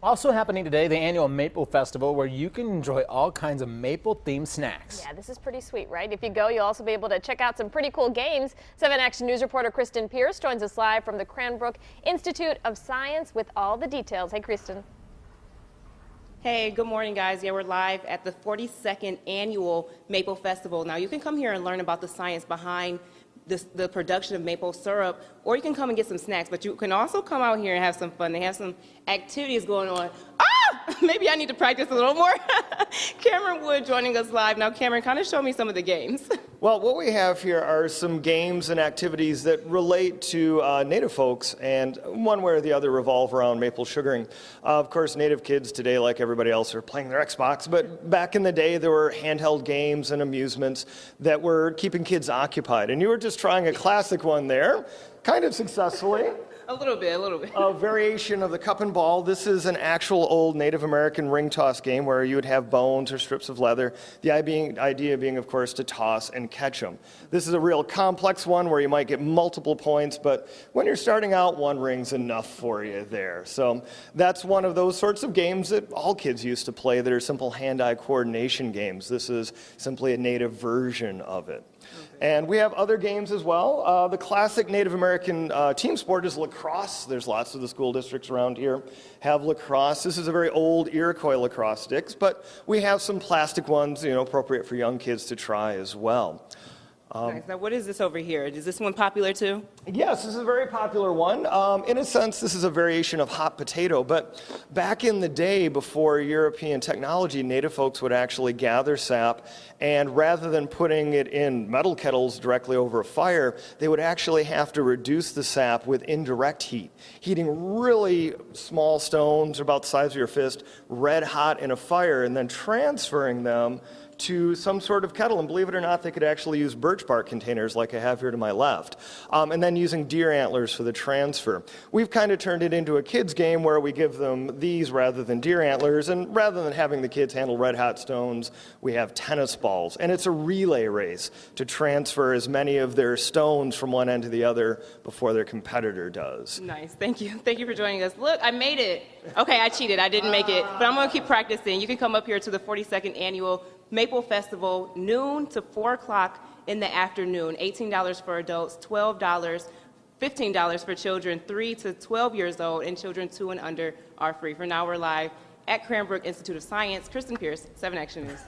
Also happening today, the annual Maple Festival, where you can enjoy all kinds of maple-themed snacks. Yeah, this is pretty sweet, right? If you go, you'll also be able to check out some pretty cool games. 7 Action News reporter Kristen Pierce joins us live from the Cranbrook Institute of Science with all the details. Hey, Kristen. Hey, good morning, guys. Yeah, we're live at the 42nd annual Maple Festival. Now, you can come here and learn about the science behind the production of maple syrup, or you can come and get some snacks, but you can also come out here and have some fun. They have some activities going on. Maybe I need to practice a little more. Cameron Wood joining us live. Now, Cameron, kind of show me some of the games. Well, what we have here are some games and activities that relate to Native folks, and one way or the other revolve around maple sugaring. Of course, Native kids today, like everybody else, are playing their Xbox, but back in the day, there were handheld games and amusements that were keeping kids occupied. And you were just trying a classic one there, kind of successfully. A little bit. A variation of the cup and ball. This is an actual old Native American ring toss game where you would have bones or strips of leather. The idea being, of course, to toss and catch them. This is a real complex one where you might get multiple points, but when you're starting out, one ring's enough for you there. So that's one of those sorts of games that all kids used to play that are simple hand-eye coordination games. This is simply a Native version of it. And we have other games as well. The classic Native American team sport is lacrosse. There's lots of the school districts around here have lacrosse. This is a very old Iroquois lacrosse sticks, but we have some plastic ones, appropriate for young kids to try as well. Nice. Now, what is this over here? Is this one popular too? Yes, this is a very popular one. In a sense, this is a variation of hot potato, but back in the day before European technology, Native folks would actually gather sap, and rather than putting it in metal kettles directly over a fire, they would actually have to reduce the sap with indirect heat, heating really small stones about the size of your fist, red hot in a fire, and then transferring them to some sort of kettle. And believe it or not, they could actually use birch bark containers like I have here to my left, and then using deer antlers for the transfer. We've kind of turned it into a kids game where we give them these rather than deer antlers, and rather than having the kids handle red hot stones, we have tennis balls. And it's a relay race to transfer as many of their stones from one end to the other before their competitor does. Nice. Thank you. Thank you for joining us. Look, I made it. Okay, I cheated. I didn't make it, but I'm going to keep practicing. You can come up here to the 42nd annual Maple Festival, noon to 4 o'clock in the afternoon. $18 for adults, $12, $15 for children 3 to 12 years old, and children 2 and under are free. For now, we're live at Cranbrook Institute of Science. Kristen Pierce, 7 Action News.